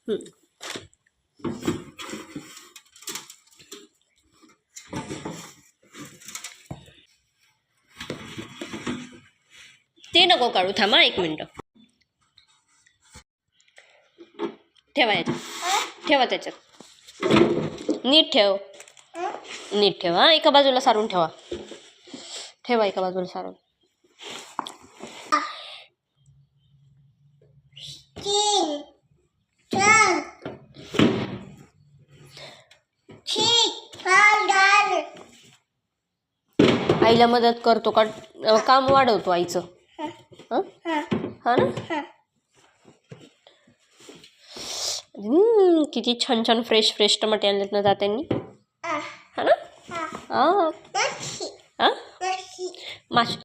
हं. ते नको काढू, थांबा 1 मिनटं. ठेवा याच्यात, ठेवा त्याच्यात, नीट ठेव, नीट ठेवा. एका बाजूला सारून ठेवा, ठेवा एका बाजूला सारून. आईला मदत करतो का? काम वाढवतो आईचं. हा ना. किती छान छान फ्रेश फ्रेश टमाटे आणलेत ना तात्यांनी. हा ना. माशी